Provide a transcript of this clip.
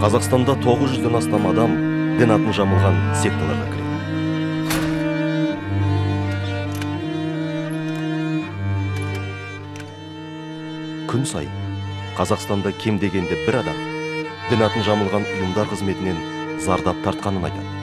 Қазақстанда 900-ден астам адам дін атын жамылған секталарға кіреді. Күн сайын Қазақстанда кем дегенде бір адам дін атын жамылған ұйымдар қызметінен зардап тартқанын айтады.